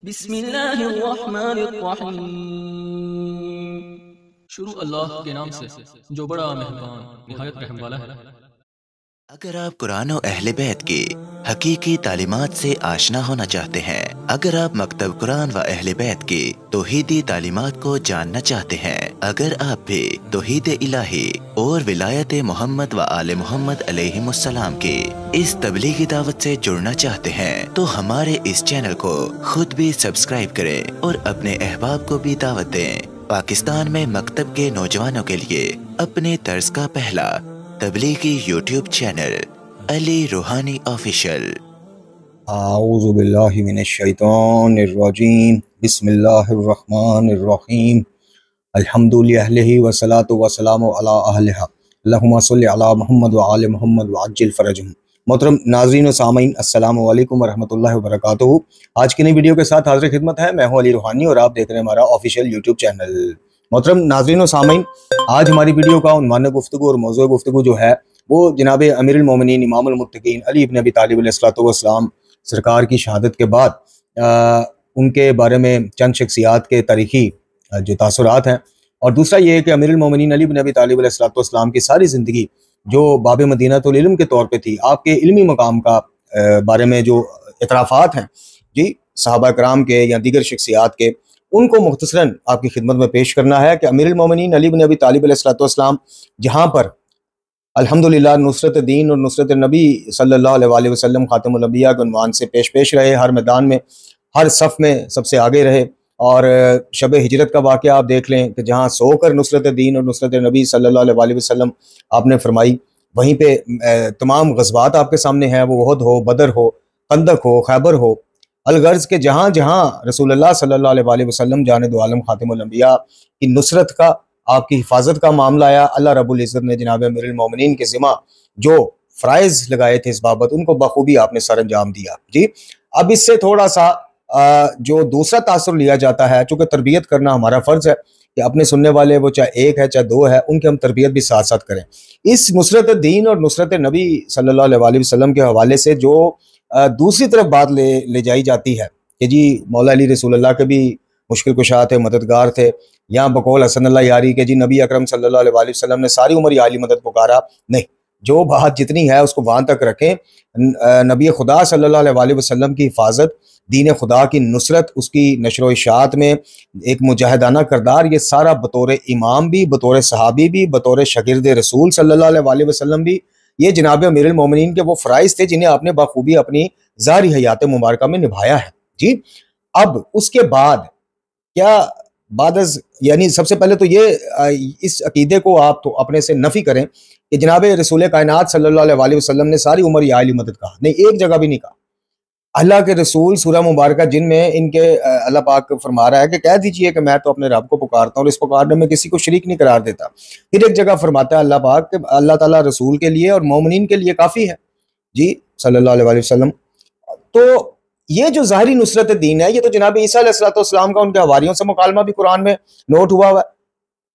बिस्मिल्लाहिर्रहमानिर्रहीम। शुरू अल्लाह के नाम से जो बड़ा मेहरबान निहायत रहम वाला है। अगर आप कुरान और अहले बैत की हकीकी तालीमात से आशना होना चाहते हैं, अगर आप मकतब कुरान व अहले बैत की तौहीदी तालीमात को जानना चाहते हैं, अगर आप भी तौहीद इलाही और विलायत मोहम्मद व आले मोहम्मद अलैहिमुस्सलाम की इस तबलीगी दावत से जुड़ना चाहते हैं, तो हमारे इस चैनल को खुद भी सब्सक्राइब करें और अपने अहबाब को भी दावत दें। पाकिस्तान में मकतब के नौजवानों के लिए अपने तर्ज का पहला तबलीगी यूट्यूब चैनल अली रूहानी ऑफिशियल। आऊज़ु बिल्लाहि मिनश शैतानिर्रजीम। बिस्मिल्लाहिर्रहमानिर्रहीम। अल्हम्दुलिल्लाहि वस्सलातु वस्सलामु अला अहलिहा। अल्लाहुम्मा सल्लि अला मुहम्मद व आले मुहम्मद व अज्जिल फरजहुम। मोहतरम नाज़रीन व सामीन, अस्सलामु अलैकुम व रहमतुल्लाहि व बरकातुहू। आज की नई वीडियो के साथ हाज़िर खिदमत है। मैं हूं अली रूहानी और आप देख रहे हैं हमारा ऑफिशियल यूट्यूब चैनल। मोहतरम नाज़रीन व सामीन, आज हमारी वीडियो का उन्वान गुफ्तगू और मौज़ू गुफ्तगू जो है वो जनाब अमीरुल मोमिनीन इमामुल मुत्तकीन अली इब्न अबी तालिब अलैहिस्सलातु वस्सलाम सरकार की शहादत के बाद उनके बारे में चंद शख्सियात के तारीखी जो तासुरात हैं, और दूसरा ये है कि अमीरुल मोमिनीन अली इब्न अबी तालिब अलैहिस्सलातु वस्सलाम की सारी ज़िंदगी जो बाब मदीनतुल इल्म के तौर पे थी, आपके इल्मी मकाम का बारे में जो इतराफ़ात हैं जी सहाबा कराम के या दीगर शख्सियात के, उनको मुख्तसरन आपकी खिदमत में पेश करना है कि अमीरुल मोमिनीन अली इब्न अबी तालिब अलैहिस्सलातु वस्सलाम जहाँ पर अल्हम्दुलिल्लाह नुसरत दीन और नुसरत नबी सल्लल्लाहु अलैहि वसल्लम खातमुल अंबिया के उन्वान से पेश रहे, हर मैदान में हर सफ़ में सबसे आगे रहे। और शब हिजरत का वाक़या आप देख लें कि जहाँ सोकर नुसरत दीन और नुसरत नबी सल्लल्लाहु अलैहि वसल्लम आपने फरमाई, वहीं पे तमाम ग़ज़वात आपके सामने हैं, वो उहद हो, बदर हो, खंदक हो, खैबर हो, अलगर्ज़ के जहाँ जहाँ रसूलुल्लाह सल्लल्लाहु अलैहि वसल्लम जाने दो आलम खातिमुल अंबिया की नुसरत का, आपकी हिफाजत का मामला आया, अल्लाह रब्बुल इज़्ज़त ने जनाब अमीरुल मोमिनीन के ज़िम्मा जो फ़राइज़ लगाए थे इस बाबत, उनको बखूबी आपने सर अंजाम दिया जी। अब इससे थोड़ा सा जो दूसरा तासुर लिया जाता है, चूँकि तरबियत करना हमारा फ़र्ज़ है कि अपने सुनने वाले वो चाहे एक है चाहे दो है, उनकी हम तरबियत भी साथ साथ करें। इस नुसरत दीन और नुसरत नबी सल्लल्लाहु अलैहि वसल्लम के हवाले से जो दूसरी तरफ बात ले जाई जाती है कि जी मौला अली रसूलुल्लाह के भी मुश्किल कुशा थे, मददगार थे, या बकौल हसन अल्लाह यारी के जी नबी अकरम सल्लल्लाहु अलैहि वसल्लम ने सारी उम्र आली मदद पुकारा। नहीं, जो बात जितनी है उसको वहाँ तक रखें। नबी खुदा सल्लल्लाहु अलैहि वसल्लम की हिफाजत, दीन खुदा की नुसरत, उसकी नशर व इशाअत में एक मुजाहिदाना करदार, ये सारा बतौर इमाम भी, बतौर सहाबी भी, बतौर शागिर्द रसूल सल्लल्लाहु अलैहि वसल्लम भी, ये जनाब अमीरुल मोमिनीन के वो फ़राइज़ थे जिन्हें आपने बखूबी अपनी ज़ाहिरी हयात मुबारक में निभाया है जी। अब उसके बाद क्या बादज़, यानी सबसे पहले तो ये इस अकीदे को आप तो अपने से नफ़ी करें कि जनाब रसूल कायनात सल्लल्लाहु अलैहि वसल्लम ने सारी उम्र या अली मदद कहा, नहीं, एक जगह भी नहीं कहा। अल्लाह के रसूल सूरह मुबारक जिनमें इनके अल्लाह पाक फरमा रहा है कि कह दीजिए कि मैं तो अपने रब को पुकारता हूँ और इस पुकारने में किसी को शरीक नहीं करार देता। फिर एक जगह फरमाता है अल्लाह पाक कि अल्लाह ताला रसूल के लिए और मोमिनीन के लिए काफ़ी है जी सल्लल्लाहु अलैहि वसल्लम। तो ये जो ज़ाहिरी नुसरत दीन है, ये तो जनाब ईसा अलैहिस्सलाम का उनके हवारियों से मुकालमा भी कुरान में नोट हुआ है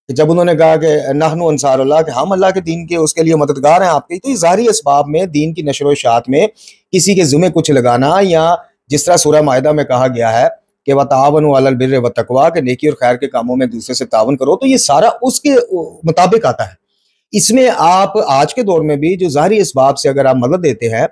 कि जब उन्होंने कहा कि नहनु अंसारुल्लाह, कि हम अल्लाह के दीन के उसके लिए मददगार हैं आपके। तो ये ज़ाहिरी असबाब में दीन की नशर व इशाअत में किसी के ज़िम्मे कुछ लगाना, या जिस तरह सूरह माइदा में कहा गया है कि वतावनु अलल बिर्रि व तक़वा, के नेकी और खैर के कामों में दूसरे से तावन करो, तो ये सारा उसके मुताबिक आता है। इसमें आप आज के दौर में भी जो ज़ाहिरी असबाब से अगर आप मदद देते हैं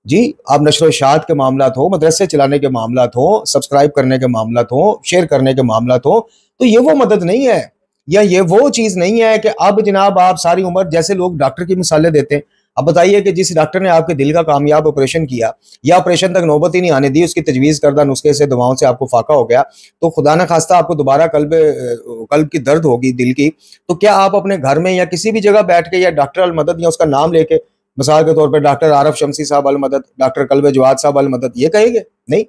जी, आप नशर व इशाअत के मामलात हो, मदरसे चलाने के मामलात हो, सब्सक्राइब करने के मामलात हो, शेयर करने के मामलात हो, तो ये वो मदद नहीं है, या ये वो चीज़ नहीं है कि अब जनाब आप सारी उम्र, जैसे लोग डॉक्टर की मिसालें देते हैं। अब बताइए कि जिस डॉक्टर ने आपके दिल का कामयाब ऑपरेशन किया या ऑपरेशन तक नौबत ही नहीं आने दी, उसकी तजवीज़ करदा नुस्खे से, दवाओं से आपको फाका हो गया, तो खुदा न खास्ता आपको दोबारा कल्ब की दर्द होगी दिल की, तो क्या आप अपने घर में या किसी भी जगह बैठ के या डॉक्टर अल मदद या उसका नाम लेके, मिसाल के तौर पर डॉक्टर आरफ शमसी साहब अल मदद, डॉक्टर कल्ब जवाद साहब अल मदद, ये कहेंगे? नहीं,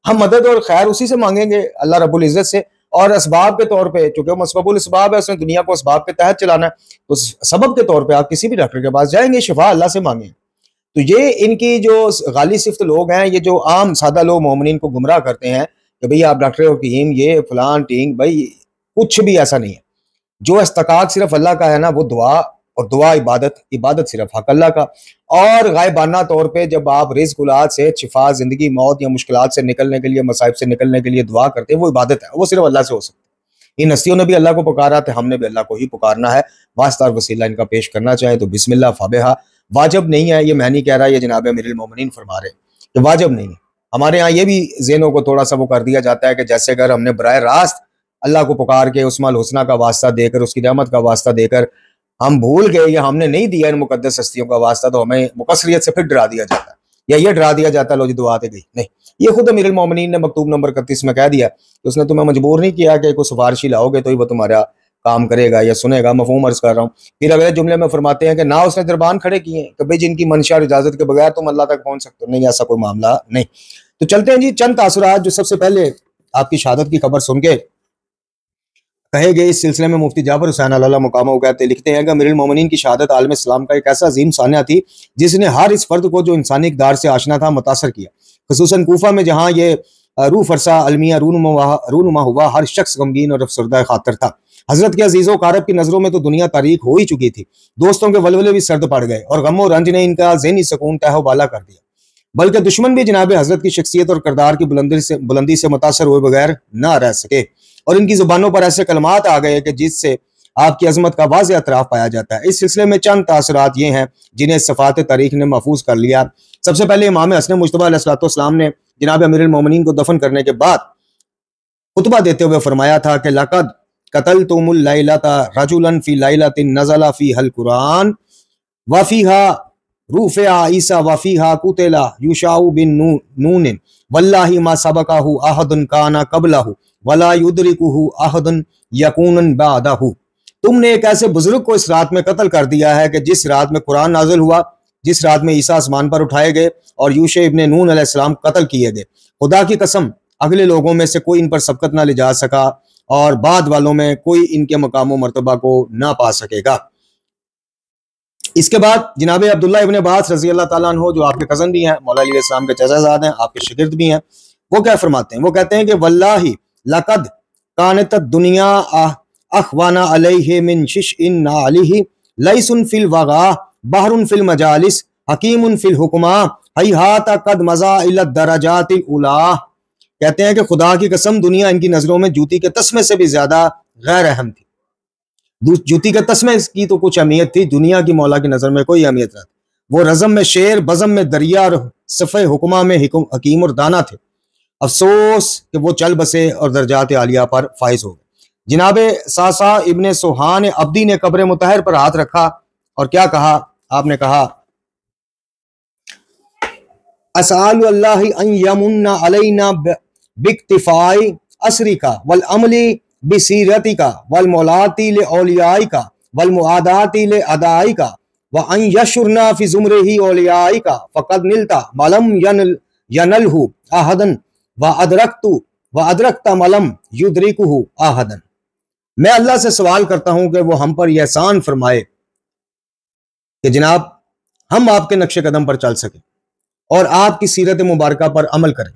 हम मदद और खैर उसी से मांगेंगे, अल्लाह रब्बुल इज़्ज़त से। और असबाब के तौर पे, चूंकि मसबबुल असबाब है, उसने दुनिया को असबाब के तहत चलाना है, तो सबब के तौर पे आप किसी भी डॉक्टर के पास जाएंगे, शिफा अल्लाह से मांगे। तो ये इनकी जो गाली सिफ्त लोग हैं, ये जो आम सादा लोग मोमिनीन को गुमराह करते हैं कि भाई आप डॉक्टर हकीम, ये फलान टींग, भाई कुछ भी ऐसा नहीं है। जो इस्तकात सिर्फ अल्लाह का है ना, वो दुआ और दुआ इबादत, इबादत सिर्फ हक अल्लाह का। और गायबाना तौर पे जब आप रिज़्क़ औलाद से, शिफा, जिंदगी, मौत या मुश्किलात से निकलने के लिए, मसाइब से निकलने के लिए दुआ करते हैं, वो इबादत है, वो सिर्फ अल्लाह से हो सकती है। इन हस्तियों ने भी अल्लाह को पुकारा था, हमने भी अल्लाह को ही पुकारना है। वास्ता और वसीला इनका पेश करना चाहे तो बिस्मिल्लाह फाबिहा। वाजिब नहीं है, ये मैं नहीं कह रहा, ये जनाब अमीरुल मोमिनीन फरमा रहे कि वाजिब नहीं है। हमारे यहाँ ये भी ज़हनों को थोड़ा सा वो कर दिया जाता है कि जैसे अगर हमने बराह रास्त अल्लाह को पुकार के उस्माउल हुस्ना का वास्ता देकर, उसकी रहमत का वास्ता देकर हम भूल गए या हमने नहीं दिया इन मुकद्दस हस्तियों का वास्ता, तो हमें मुकस्सरियत से फिर डरा दिया जाता है, या ये डरा दिया जाता है लो जी दुआ आते गई। नहीं, ये खुद अमीरुल मोमिनीन ने मकतूब नंबर 31 में कह दिया कि उसने तुम्हें मजबूर नहीं किया कि कोई सिफारिशी लाओगे तो ही वो तुम्हारा काम करेगा या सुनेगा। मफहूम अर्ज कर रहा हूँ। फिर अगले जुमले में फरमाते हैं कि ना उसने दरबान खड़े किए हैं कि भाई जिनकी मंशा और इजाजत के बगैर तुम अल्लाह तक पहुंच सकते हो, नहीं, ऐसा कोई मामला नहीं। तो चलते हैं जी चंद तासुरात जो सबसे पहले आपकी शहादत की खबर सुन के कहे गए इस सिलसिले में मुफ्ती जाफर हुसैन अल्लाह मुकाम कहते लिखते हैं कि अमीरुल मोमिनीन की शहादत आलम इस्लाम का एक ऐसा अजीम सानिया थी जिसने हर इस फर्द को जो इंसानी इक़दार से आशना था मुतासर किया। खुसूसन कूफा में जहाँ ये रूह फरसा अलमिया रूनुमा हुआ, हर शख्स गमगीन और अफसरदा खातर था। हजरत के अजीज़ों कारब की नज़रों में तो दुनिया तारीख हो ही चुकी थी। दोस्तों के वलवले भी सर्द पड़ गए और गम और रंज ने इनका ज़हनी सुकून तहो बाला कर दिया। बल्कि दुश्मन भी जनाब हजरत की शख्सियत और किरदार की बुलंदी से मुतासर हुए बगैर ना रह सके और इनकी जुबानों पर ऐसे कलमात आ गए कि जिससे आपकी अजमत का वाज़ेह एतराफ़ पाया जाता है। इस सिलसिले में चंद तासुरात ये हैं जिन्हें सफ़ात तारीख ने महफूज कर लिया। सबसे पहले इमाम हसन मुज्तबा अलैहिस्सलाम ने जनाब अमीरुल मोमिनीन को दफन करने के बाद खुतबा देते हुए फरमाया था कि लक़द क़तलतुमुल लैलता रजुलन फ़ी लैलतिन नज़ला फ़ीहल कुरान व फ़ीहा रूफ़िआ ईसा व फ़ीहा कुतिला युशाउ बिन नून वल्लाहि मा सबक़हु अहदुन काना क़ब्लहु वला युदरिकुहु अहदुन यकूनन बादहु। तुमने एक ऐसे बुजुर्ग को इस रात में कत्ल कर दिया है कि जिस रात में कुरान नाजिल हुआ, जिस रात में ईसा आसमान पर उठाए गए और यूशे इब्ने नून अलैहिस्सलाम कत्ल किए गए। खुदा की कसम अगले लोगों में से कोई इन पर सबकत ना ले जा सका और बाद वालों में कोई इनके मकाम व मर्तबा को ना पा सकेगा। इसके बाद जनाब अब्दुल्लाह इब्ने अब्बास रज़ी अल्लाह ताला अन्हु जो आपके कज़न भी हैं, मौला अली इस्लाम के चचाज़ाद हैं, आपके शागिर्द भी हैं, वो क्या फरमाते हैं? वो कहते हैं कि वल्लाहि लक़द कानत दुनिया अखवाना अलैहि मिन शिशइन नालिहि लैसुन फिल वगा बहरुन फिल मजालिस हकीमुन फिल हुक्मा हैहात कद मज़ा इला दरजातिल उला। कहते हैं कि खुदा की कसम दुनिया इनकी नज़रों में जूती के तस्मे से भी ज्यादा गैर अहम थी। जूती के तस्मे की तो कुछ अहमियत थी, दुनिया की मौला की नज़र में कोई अहमियत नहीं। वो रज़म में शेर, बज़म में दरिया और सफ़े हुक्मा में हकीम और दाना थे। अफसोस कि वो चल बसे और दर्जात आलिया पर फाइज हो गए। जनाब सासा इब्ने सुहान अब्दी ने कब्र मुतहर पर हाथ रखा और क्या कहा? आपने कहा असअलु अल्लाह अन यमुन्ना अलैना बिक्तिफाई असरिका वल अमली बिसीरतिका वल मौलाती ले औलियाइका वल मुआदाती ले अदाइका व अन यशुरना फी ज़ुमरिही औलियाइका फ़क़द निलता मलम यनलहु अहदन व अदरकता मलम युदरिकुहु अहदन। मैं अल्लाह से सवाल करता हूं कि वो हम पर यह एहसान फरमाए कि जनाब हम आपके नक्शे कदम पर चल सके और आपकी सीरत मुबारका पर अमल करें,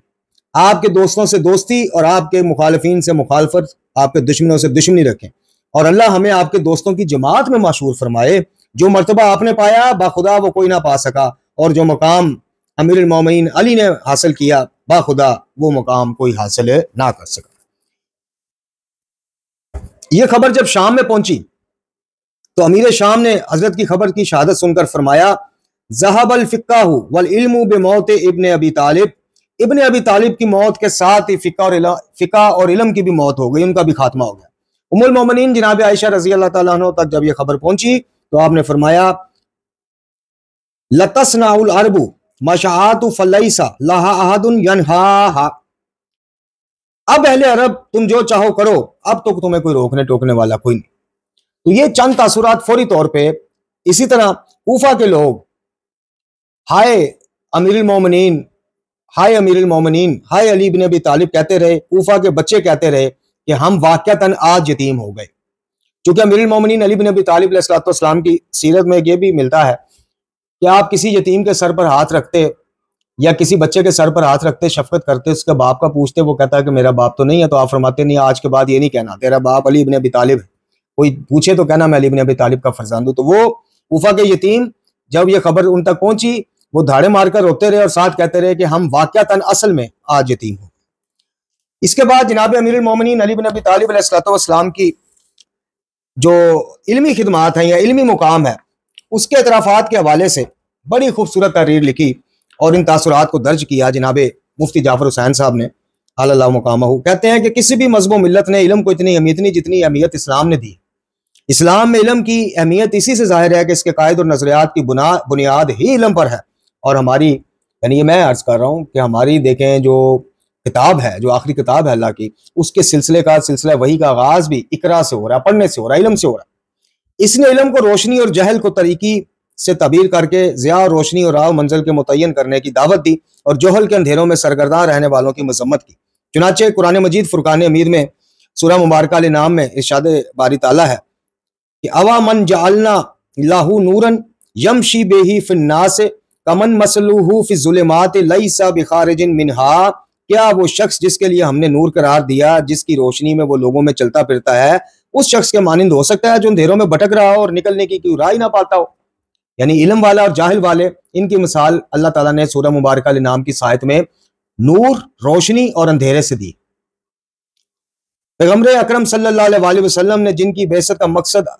आपके दोस्तों से दोस्ती और आपके मुखालिफिन से मुखालफत, आपके दुश्मनों से दुश्मनी रखें और अल्लाह हमें आपके दोस्तों की जमात में माशूर फरमाए। जो मर्तबा आपने पाया बाखुदा वो कोई ना पा सका और जो मकाम अमीरुल मोमिनीन अली ने हासिल किया बाखुदा वो मकाम कोई हासिल ना कर सका। ये खबर जब शाम में पहुंची तो अमीर शाम ने हजरत की खबर की शहादत सुनकर फरमाया ज़हबल फ़िक़्हु वल इल्मु बिमौत इब्ने अबी तालिब। इब्ने अबी तालिब की मौत के साथ ही फ़िक़्ह और इल्म की भी मौत हो गई, उनका भी खात्मा हो गया। उम्मुल मोमिनीन जनाब आयशा रज़ी अल्लाह ताला अन्हा तक जब ये खबर पहुंची तो आपने फरमाया लतस्नाउल अरबु मशाअतु फलैसा लहा अहदुन यनहाहा। अब अहले अरब तुम जो चाहो करो, अब तो तुम्हें कोई रोकने टोकने वाला कोई नहीं। तो ये चंद तासुरात फौरी तौर पे। इसी तरह कूफा के लोग हाय अमीरुल मोमिनीन, हाय अमीरुल मोमिनीन, हाय अली इब्न अबी तालिब कहते रहे। कूफा के बच्चे कहते रहे कि हम वाक़तन आज यतीम हो गए। क्योंकि अमीरुल मोमिनीन अली इब्न अबी तालिब अलैहिस्सलाम की सीरत में ये भी मिलता है कि आप किसी यतीम के सर पर हाथ रखते या किसी बच्चे के सर पर हाथ रखते, शफकत करते, उसके बाप का पूछते, वो कहता है कि मेरा बाप तो नहीं है, तो आप फरमाते नहीं आज के बाद ये नहीं कहना तेरा बाप अली इब्न अबी तालिब है। कोई पूछे तो कहना मैं अली इब्न अबी तालिब का फरजांद हूं। तो वो कूफा के यतीम जब ये खबर उन तक पहुंची, वो धाड़े मारकर रोते रहे और साथ कहते रहे कि हम वाकयातन असल में आज यतीम हो। इसके बाद जनाब अमीरुल मोमिनीन अली बिन अबी तालिब अलैहिस्सलाम की जो इल्मी खिदमात हैं या इल्मी मुकाम है, उसके एतराफ़ात के हवाले से बड़ी खूबसूरत तहरीर लिखी और इन तासुरात को दर्ज किया जनाब मुफ्ती जाफर हुसैन साहब ने अल्लाह मुकामहू। कहते हैं कि किसी भी मज़हब मिल्लत ने इल्म को इतनी अहमियत नहीं जितनी अहमियत इस्लाम ने दी। इस्लाम में इल्म की अहमियत इसी से जाहिर है कि इसके कायद और नज़रियात की बुनियाद ही इल्म पर है। और हमारी यानी मैं अर्ज कर रहा हूँ कि हमारी देखें जो किताब है, जो आखिरी किताब है अल्लाह की, उसके सिलसिला वही का आगाज भी इकरा से हो रहा है, पढ़ने से हो रहा है, इल्म से हो रहा है। इसने इल्म को रोशनी और जहल को तरीकी से तबीर करके ज़िया और रोशनी और राव मंजिल के मुतय्यन करने की दावत दी और जोहल के अंधेरों में सरगर्दा रहने वालों की मजम्मत की। चुनाचे कुरान मजीद फुरकान हमीद में सूरह मुबारक अल नाम में इरशाद बारी ताला है कि अवा मन जअलना लाहू नूरन यमशी बेही फिन्नास कमन मसलूहु फि ज़ुलमात लैसा बिखारिजिन मिनहा। क्या वो शख्स जिसके लिए हमने नूर करार दिया, जिसकी रोशनी में वो लोगों में चलता फिरता है, उस शख्स के मानिंद हो सकता है जो अंधेरों में भटक रहा हो और निकलने की कोई राह ही ना पाता हो। यानी इल्म वाला और जाहिल वाले, इनकी मिसाल अल्लाह ताला ने सूरह मुबारक अल नाम की सायत में नूर, रोशनी और अंधेरे से दी। पैगम्बर अकरम सल्लल्लाहु अलैहि वसल्लम ने जिनकी बेइज्जत का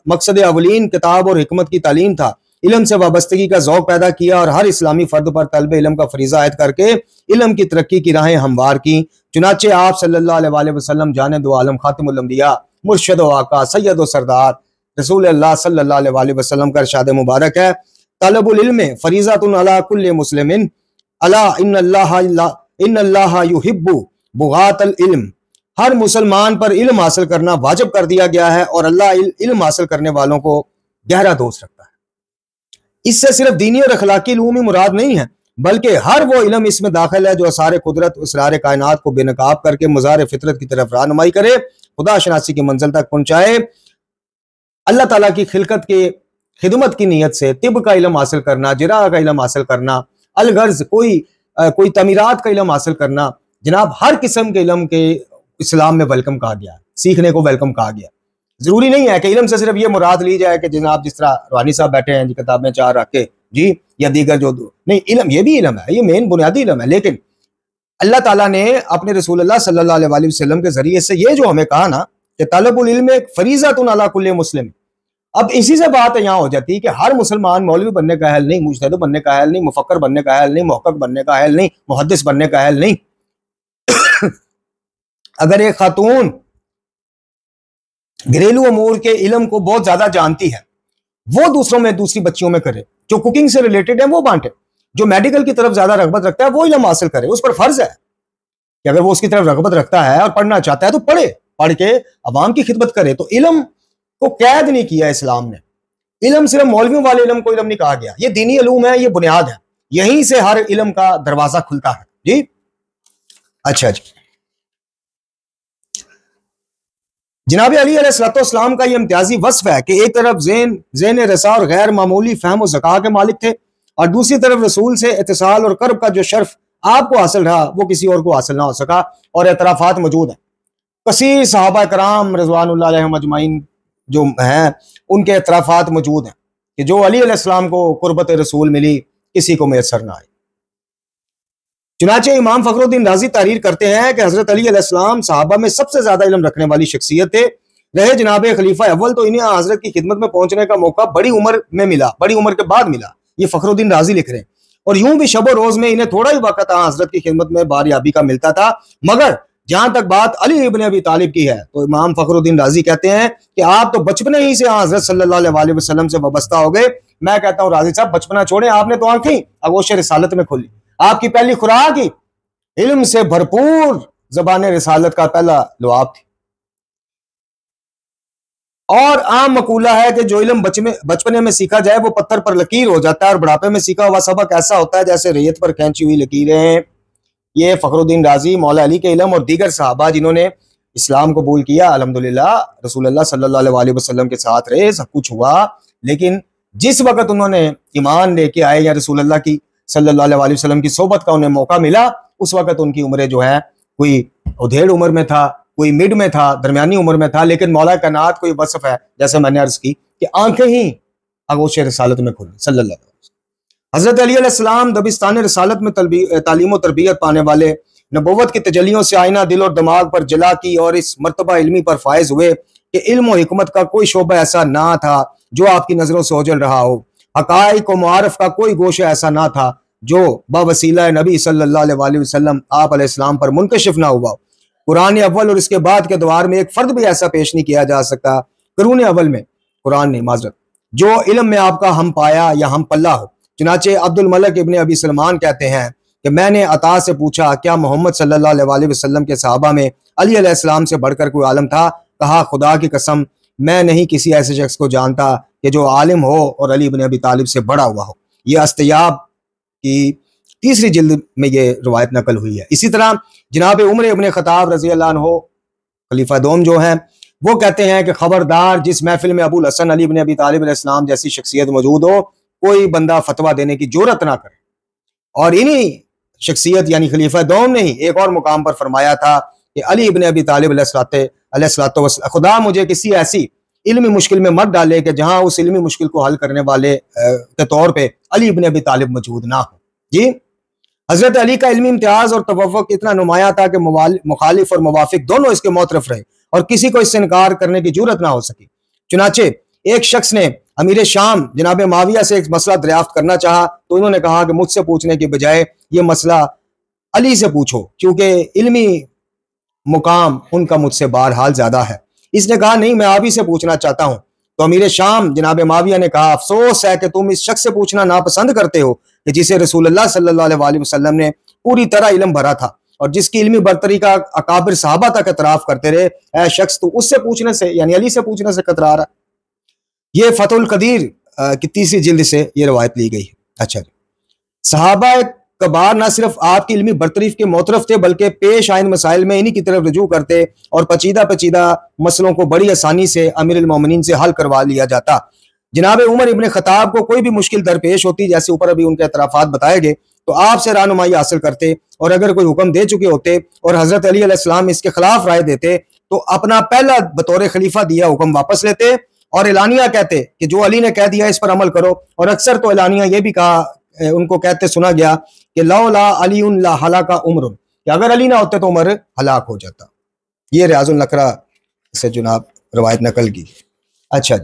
मकसद अवलीन किताब और हिकमत की तालीम था, इल्म से वाबस्तगी का ज़ौक़ पैदा किया और हर इस्लामी फर्द पर तलब इल्म का फरीज़ा आयद करके इल्म की तरक्की की राहें हमवार की। चुनाचे आप सल्लल्लाहु अलैहि वसल्लम जाने दो आलम खातिमुल अंबिया मुर्शिद व आका सैयद व सरदार रसूल अल्लाह सल्लल्लाहु अलैहि वसल्लम का इरशाद मुबारक है, तलबुल इल्म फरीज़तुन अला कुल्लि मुस्लिमिन अला इन्नल्लाह युहिब्बु बुगातल इल्म। हर मुसलमान पर इल्म हासिल करना वाजिब कर दिया गया है और अल्लाह इल्म हासिल करने वालों को गहरा दोस्त रखता है। इससे सिर्फ दीनी और अखलाकी इल्म ही मुराद नहीं है, बल्कि हर वो इल्म इसमें दाखिल है जो असार कुदरत इसरार कायनात को बेनकाब करके मज़ार फितरत की तरफ रहनुमाई करे, खुदा शनासी की मंजिल तक पहुंचाए। अल्लाह ताला की खिलकत के खिदमत की नीयत से तिब का इल्म हासिल करना, जिरा का इल्म हासिल करना, अलगर्ज कोई तमीरात का इल्म हासिल करना, जनाब हर किस्म के इल्म के इस्लाम में वेलकम कहा गया, सीखने को वेलकम कहा गया। जरूरी नहीं है कि इल्म से सिर्फ ये मुराद ली जाए कि जनाब जिस तरह रूहानी साहब बैठे हैं जी किताबें चार रख के जी, या दीगर जो नहीं, इल्म ये भी इल्म है, ये मेन बुनियादी इल्म है। लेकिन अल्लाह ताला ने अपने रसूलुल्लाह सल्लल्लाहु अलैहि वसल्लम के जरिए से ये जो हमें कहा ना कि तलबुल इल्म एक फरीज़तुन अला कुल्लि मुस्लिम, अब इसी से बात यहाँ हो जाती है कि हर मुसलमान मौलवी बनने का अहल नहीं, मुजतहिद बनने का अहल नहीं, मुफक्कर बनने का अहल नहीं, मुहक्किक बनने का अहल नहीं, मुहद्दिस बनने का अहल नहीं। अगर एक खातून घरेलू अमूर के इल्म को बहुत ज्यादा जानती है, वो दूसरों में दूसरी बच्चियों में करे, जो कुकिंग से रिलेटेड है वो बांटे, जो मेडिकल की तरफ ज्यादा रगबत रखता है वो इल्म हासिल करे। उस पर फर्ज है कि अगर वो उसकी तरफ रगबत रखता है और पढ़ना चाहता है तो पढ़े, पढ़ के अवाम की खिदमत करे। तो इल्म को कैद नहीं किया इस्लाम ने। इल्म सिर्फ मौलवियों वाले इल्म को इल्म नहीं कहा गया, ये दीनी इल्म है, ये बुनियाद है, यहीं से हर इल्म का दरवाजा खुलता है जी। अच्छा जी, जनाब अली अलैहिस्सलाम का ये इम्तियाजी वस्फ है कि एक तरफ ज़ेन रसा और गैर मामूली फहम और ज़का के मालिक थे, और दूसरी तरफ रसूल से इत्तिसाल और कर्ब का जो शर्फ आपको हासिल रहा वो किसी और को हासिल ना हो सका, और एतराफ़ात मौजूद हैं। कसीर सहाबा कराम रिज़वानुल्लाह अलैहिम अजमाइन जो हैं उनके एतराफ़ात मौजूद हैं कि जो अली अलैहिस्सलाम को कुर्बत रसूल मिली किसी को मैसर ना आई। चुनाचे इमाम फखरुद्दीन राजी तहरीर करते हैं कि हजरत अली अलैहिस्सलाम सहाबा में सबसे ज्यादा इल्म रखने वाली शख्सियत थे, रहे जनाब खलीफा अव्वल तो इन्हें हजरत की खिदमत में पहुंचने का मौका बड़ी उम्र में मिला, बड़ी उम्र के बाद मिला, ये फखरुद्दीन राजी लिख रहे हैं। और यूं भी शब रोज में इन्हें थोड़ा ही वक्त हजरत की खिदमत में बारियाबी का मिलता था। मगर जहां तक बात अली इब्न अबी तालिब की है तो इमाम फखरुद्दीन राजी कहते हैं कि आप तो बचपने ही से हजरत सल्लल्लाहु अलैहि वसल्लम से वाबस्ता हो गए। मैं कहता हूँ राजी साहब बचपना छोड़े, आपने तो आंखें आगोश रिसालत में खोली, आपकी पहली खुराक ही इल्म से भरपूर ज़बान रिसालत का पहला लुआब थी। और आम मकूला है कि जो इल्म बचपने में सीखा जाए वो पत्थर पर लकीर हो जाता है, और बुढ़ापे में सीखा हुआ सबक ऐसा होता है जैसे रेत पर खींची हुई लकीरें। ये फखरुद्दीन राजी मौला अली के इल्म और दीगर सहाबा जिन्होंने इस्लाम कबूल किया अल्हम्दुलिल्लाह रसूलुल्लाह सल्लल्लाहु अलैहि वसल्लम के साथ रहे, सब कुछ हुआ, लेकिन जिस वक्त उन्होंने ईमान लेके आए या रसूलुल्लाह की सल्लल्लाहु अलैहि वसल्लम की सोबत का उन्हें मौका मिला, उस वक्त उनकी उम्र जो है कोई उधेड़ उम्र में था, कोई मिड में था, दरमियानी उम्र में था। लेकिन मौला कायनात को ये वसफ है जैसे मैंने अर्ज की कि आंखें ही आगोश रसालत में खुली सल्लल्लाहु अलैहि वसल्लम। हजरत अली अलैहिस्सलाम दबिस्तान रसालत में तालीम और तरबियत पाने वाले, नबुव्वत की तजलियों से आईना दिल और दिमाग पर जला की और इस मर्तबा इल्मी पर फायज हुए कि इल्म और हिकमत का कोई शोबा ऐसा ना था जो आपकी नजरों से ओझल रहा हो। हकाइक और मुआरफ का कोई गोशा ऐसा ना था जो बावसीला नबी सल्लल्लाहु अलैहि वसल्लम आप अलैहिस्सलाम पर मुनकशिफ ना हुआ। कुरान अव्वल और इसके बाद के द्वार में एक फर्द भी ऐसा पेश नहीं किया जा सकता कुरान अव्वल में, कुरान ने माजरत, जो इल्म में आपका हम पाया या हम पल्ला हो। चुनाचे अब्दुल मलिक इब्ने अबी सलमान कहते हैं कि मैंने अता से पूछा, क्या मोहम्मद सल्लल्लाहु अलैहि वसल्लम के सहाबा में अली अलैहिस्सलाम से बढ़कर कोई आलम था? कहा, खुदा की कसम मैं नहीं किसी ऐसे शख्स को जानता कि जो आलिम हो और अली इब्ने अबी तालिब से बड़ा हुआ हो। यह अस्तयाब की तीसरी जिल्द में ये रवायत नकल हुई है। इसी तरह जनाब उमर इब्ने खत्ताब रज़ी अल्लाह अन्हु खलीफा दोम जो हैं वो कहते हैं कि खबरदार, जिस महफिल में अबुल हसन अली इब्ने अबी तालिब अलैहिस्सलाम जैसी शख्सियत मौजूद हो, कोई बंदा फतवा देने की जुर्रत ना करे। और इन्हीं शख्सियत यानी खलीफा दोम ने ही एक और मुकाम पर फरमाया था कि अली इब्ने अबी तालिब अलैहिस्सलातु वस्सलाम, खुदा मुझे किसी ऐसी इल्मी मुश्किल में मत डाले कि जहां उस इल्मी मुश्किल को हल करने वाले के तौर पे अली इब्ने अबी तालिब मौजूद ना हो। जी, हजरत अली का इल्मी इम्तियाज और तवफ़्फ़ुक़ इतना नुमाया था कि मुखालिफ और मुवाफिक दोनों इसके मोतरफ रहे और किसी को इससे इनकार करने की जरूरत ना हो सकी। चुनाचे एक शख्स ने अमीर शाम जनाब माविया से एक मसला दरियाफ्त करना चाहा तो उन्होंने कहा कि मुझसे पूछने के बजाय ये मसला अली से पूछो, क्योंकि इल्मी मुकाम उनका मुझसे बहरहाल ज्यादा है। इसने कहा, नहीं, मैं आप ही से पूछना चाहता हूं। तो अमीर शाम जनाब माविया ने कहा, अफसोस है कि तुम इस शख्स से पूछना नापसंद करते हो कि जिसे रसूलुल्लाह सल्लल्लाहु अलैहि वसल्लम ने पूरी तरह इल्म भरा था और जिसकी इल्मी बरतरी का अकाबिर सहाबा तक एतराफ करते रहे। ऐ शख्स, तो उससे पूछने से यानी अली से पूछने से कतरा रहा। ये फतहुल कदीर की तीसरी जिल्द से ये रवायत ली गई है। अच्छा, सहाबा कबार न सिर्फ आपकी इल्मी बरतरीफ के मोतरफ थे बल्कि पेश आइंद मसाइल में इन्हीं की तरफ रजू करते और पेचीदा मसलों को बड़ी आसानी से अमीरुल मोमिनीन से हल करवा लिया जाता। जनाब उमर इब्ने खत्ताब को कोई भी मुश्किल दरपेश होती, जैसे ऊपर अभी उनके एतराफात बताए गए, तो आपसे रहनुमाई हासिल करते और अगर कोई हुक्म दे चुके होते और हजरत अली अलैहिस्सलाम इसके खिलाफ राय देते तो अपना पहला बतौर खलीफा दिया हुक्म वापस लेते और एलानिया कहते कि जो अली ने कह दिया इस पर अमल करो। और अक्सर तो एलानिया ये भी कहा, उनको कहते सुना गया कि लौला अलीउन ला हलाका उमरुन, कि अगर अली ना होते तो उमर हलाक हो जाता। ये रियाजुल नकरा से जनाब रवायत नकल की। अच्छा,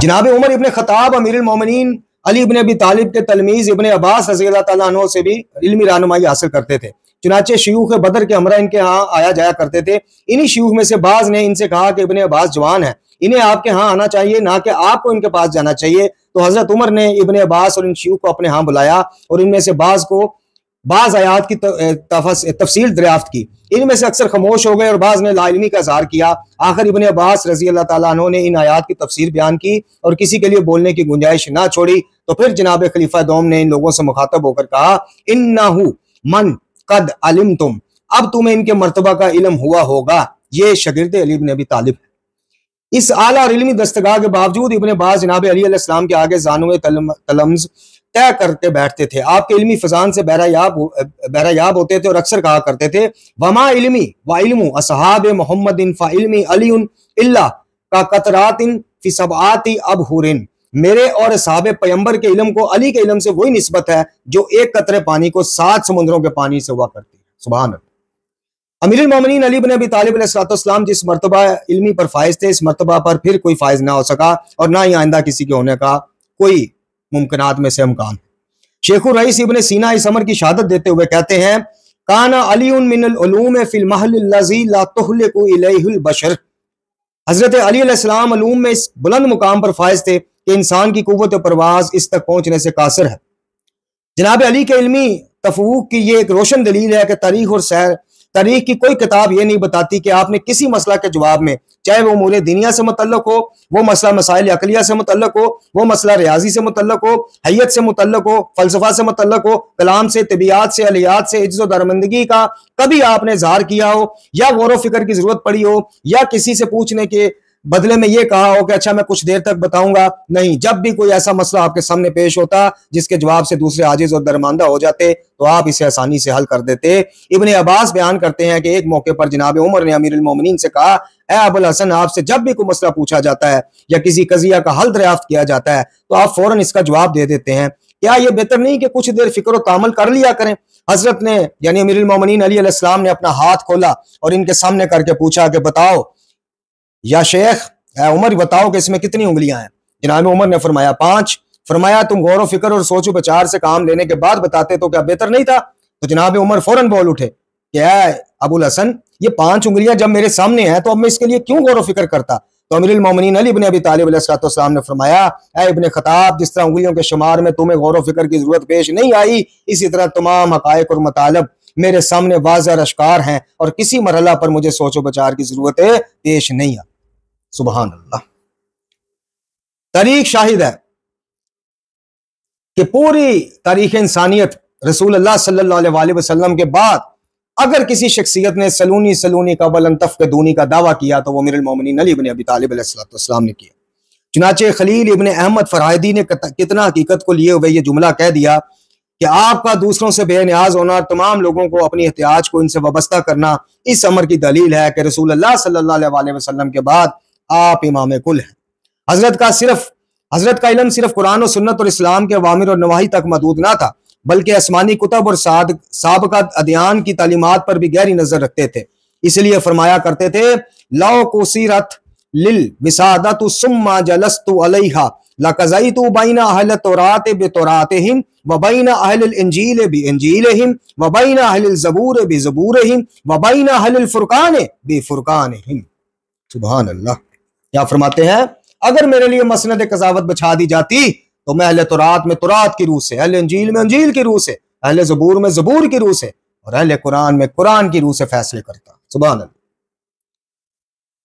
जनाब उमर इब्ने खत्ताब अमीरुल मोमिनीन अली इब्ने अबी तालिब के तलमीज इब्ने अब्बास रज़ी अल्लाह तआला अन्हु से भी इल्मी रहनुमाई हासिल करते थे। चुनाचे शयूख बदर के हमरा इनके यहाँ आया जाया करते थे। इन्हीं शयूख में से बाज ने इनसे कहा कि इब्ने अब्बास जवान है, इन्हें आपके यहाँ आना चाहिए, ना कि आपको इनके पास जाना चाहिए। तो हजरत उमर ने इब्ने अब्बास और इन शयूख को अपने यहाँ बुलाया और इनमें से बाज आयात की तफसील दरियाफ्त की। इनमें से अक्सर खामोश हो गए और बाज ने लाइल्मी का इज़हार किया। आखिर इब्ने अब्बास रज़ी अल्लाह तआला अन्हु ने इन आयात की तफसीर बयान की और किसी के लिए बोलने की गुंजाइश ना छोड़ी। तो फिर जनाब खलीफा दोम ने इन लोगों से मुखातब होकर कहा, इन्नहु मन कद अलिम तुम, अब तुम्हें इनके मर्तबा का इल्म हुआ होगा, ये शागिर्द अली इब्ने अबी तालिब है। इस आला और इल्मी दस्तगाह के बावजूद इब्ने अब्बास जनाब अली अलैहिस्सलाम के आगे जानुए तलम्ज तय करके बैठते थे। आपके इल्मी फजान से बहरायाब होते थे और अक्सर कहा करते थे, वमा इल्मी व इल्मु असहाब मोहम्मदिन फ इल्मी अलीउन इल्ला का कतरातिन फी सबआति अबहुरिन, मेरे और असहाबे पैगंबर के इल्म को अली के इल्म से वही निस्बत है जो एक कतरे पानी को 7 समुद्रों के पानी से हुआ करती है। सुभान अल्लाह। अमीरुल मोमिनीन अली इब्ने अबी तालिब अलैहिस्सलाम जिस मर्तबा इल्मी पर फाइज थे, इस मर्तबा पर फिर कोई फाइज ना हो सका और ना ही आइंदा किसी के होने का कोई मुमकिनात में से इम्कान। शेखुर रईस इब्ने सीना इस अमर की शहादत देते हुए कहते हैं, काना अलीउन मिनल उलूम फिल महल लज़ी ला तुहलिकु इलैहिल बशर, हजरत अली अलैहिस्सलाम उलूम में इस बुलंद मुकाम पर फाइज थे कि इंसान की कुव्वत परवाज इस तक पहुंचने से कासिर है। जनाब अली के इल्मी तफवूक की ये एक रोशन दलील है कि तारीख की कोई किताब ये नहीं बताती कि आपने किसी मसला के जवाब में, चाहे वो उमूर दुनिया से मुतल्लक हो, वो मसला मसाइल अकलिया से मुतल्लक हो, वो मसला रियाजी से मुतल्लक हो, हैयत से मुतल्लक हो, फलसफा से मुतल्लक हो, कलाम से, तबियात से, अलियात से, इज्जत दरमंदगी का कभी आपने इज़हार किया हो या गौर फिक्र की जरूरत पड़ी हो या किसी से पूछने के बदले में ये कहा हो कि अच्छा मैं कुछ देर तक बताऊंगा? नहीं, जब भी कोई ऐसा मसला आपके सामने पेश होता जिसके जवाब से दूसरे आजिज और दरमांदा हो जाते तो आप इसे आसानी से हल कर देते। इब्ने अब्बास बयान करते हैं कि एक मौके पर जनाब उमर ने अमीरुल मोमिनीन से कहा, ए अबुल हसन, आपसे जब भी कोई मसला पूछा जाता है या किसी कजिया का हल दरियाफ्त किया जाता है तो आप फौरन इसका जवाब दे देते हैं। क्या यह बेहतर नहीं कि कुछ देर फिक्र तामल कर लिया करें? हजरत ने यानी अमीरुल मोमिनीन अली अलैहिस्सलाम ने अपना हाथ खोला और इनके सामने करके पूछा कि बताओ या शेख उमर, बताओ कि इसमें कितनी उंगलियां हैं? जनाब उमर ने फरमाया 5। फरमाया तुम गौर फिक्र और सोचो विचार से काम लेने के बाद बताते तो क्या बेहतर नहीं था? तो जनाब उमर फौरन बोल उठे कि अबुल हसन, ये 5 उंगलियां जब मेरे सामने हैं तो अब मैं इसके लिए क्यों गौर फिक्र करता? तो अमीरुल मोमिनीन अली इब्न अबी तालिब अलैहिस्सलाम ने फरमाया, ऐ इब्न खत्ताब, जिस तरह उंगलियों के शुमार में तुम्हें गौर फिक्र की जरूरत पेश नहीं आई, इसी तरह तमाम हकायक और मतालब मेरे सामने वाज़ेह अश्कार हैं और किसी मरहला पर मुझे सोचो विचार की जरूरत पेश नहीं आई। सुबहान अल्लाह। तारीख शाहिद है कि पूरी तारीख इंसानियत रसूल अल्लाह सल्लल्लाहु अलैहि वसल्लम के बाद अगर किसी शख्सियत ने सलूनी सलूनी कबलन तफकदूनी का दावा किया तो वो अमीरुल मोमिनीन अली इब्न अबी तालिब अलैहिस्सलाम ने किया। चुनाचे खलील इब्न अहमद फरायदी ने कितना हकीकत को लिए हुए ये जुमला कह दिया कि आपका दूसरों से बेनियाज होना और तमाम लोगों को अपनी एहतियाज को इनसे वाबस्ता करना इस अमर की दलील है कि रसूल अल्लाह सल्लल्लाहु अलैहि वसल्लम के बाद आप इमाम कुल हैं। हजरत का इल्म सिर्फ कुरान और सुन्नत और इस्लाम के अवामिर और नवाही तक महदूद ना था, बल्कि आसमानी कुतब और साबका अदयान की तालीमात पर भी गहरी नजर रखते थे। इसलिए फरमाया करते थे, लौ कुसीरत लिल विसादतु सुम्मा जलस्तु अलैहा लकज़ैतु बैना अहल तौरात बितौरातिहिम व बैना अहल इंजील बिइंजीलिहिम व बैना अहल ज़बूर बिज़बूरिहिम व बैना अहल फुरकान बिफुरकानिहिम। सुभान अल्लाह। क्या फरमाते हैं, अगर मेरे लिए मसनद कज़ावत बिछा दी जाती तो मैं अहले तौरात में तौरात की रूह से, अहले इंजील में इंजील की रूह से, अहले ज़बूर में ज़बूर की रूह से और अहले कुरान में कुरान की रूह से फैसले करता। सुभान अल्लाह।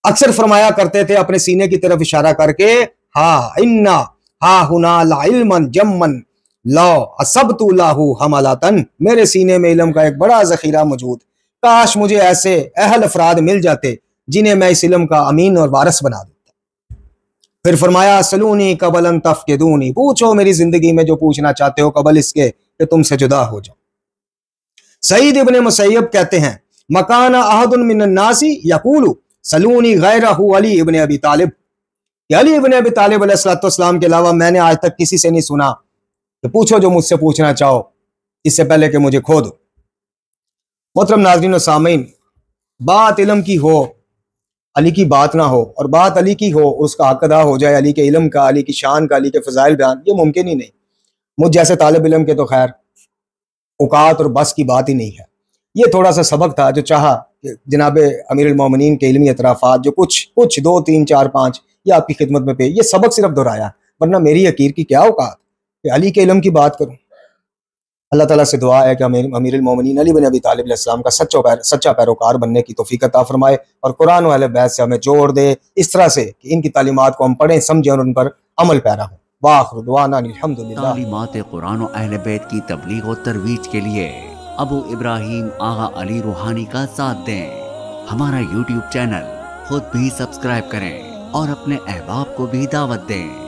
अक्सर फरमाया करते थे अपने सीने की तरफ इशारा करके, हा इन्ना हा हुना ला इल्मन जम्मन ला असबतु लाहु हमलातन, मेरे सीने में इल्म का एक बड़ा ज़ख़ीरा मौजूद, काश मुझे ऐसे अहल अफराद मिल जाते जिन्हें मैं इस इल्म का अमीन और वारिस बना देता। फिर फरमाया, सलूनी कबलन तफकिदूनी, पूछो मेरी जिंदगी में जो पूछना चाहते हो कबल इसके कि तुमसे जुदा हो जाओ। सईद इब्न मुसय्यब कहते हैं, मकाना अहदुन मिनन नासी यकूलु सलूनी गैरहु अली इब्न अबी तालिब, अली इब्न अबी तालिब अलैहिस्सलाम के अलावा मैंने आज तक किसी से नहीं सुना कि पूछो जो मुझसे पूछना चाहो, इससे पहले कि मुझे खो दो। मोहतरम नाज़रीन और सामीन, बात इल्म की हो, अली की बात ना हो, और बात अली की हो उसका हक अदा हो जाए, अली के इल्म का, अली की शान का, अली के फ़ज़ाइल बयान, ये मुमकिन ही नहीं। मुझ जैसे तालिब इल्म के तो खैर औकात और बस की बात ही नहीं है। ये थोड़ा सा सबक था जो चाहा जनाब अमीरुल मोमिनीन के इल्मी एतराफ़ात जो कुछ 2 3 4 5 ये आपकी खिदमत में पे, ये सबक सिर्फ दोहराया, वरना मेरी हकीर की क्या औकात कि अली के इल्म की बात करूँ। अल्लाह ताला से दुआ है कि अमीरुल मोमिनीन अली बिन अबी तालिब अलैहिस्सलाम का सच्चा पैरोकार बनने की तौफीक अता फरमाए और कुरान और अहले बैत से हमें जोड़ दे इस तरह से कि इनकी तालीमात को हम पढ़ें, समझें और उन पर अमल पैरा हो। वाखिर दुआना अल्हम्दुलिल्लाह। तालीमात कुरान और अहले बैत की तबलीग और तरवीज के लिए अबू इब्राहिम आगा अली रूहानी का साथ दें। हमारा YouTube चैनल खुद भी सब्सक्राइब करें और अपने अहबाब को भी दावत दें।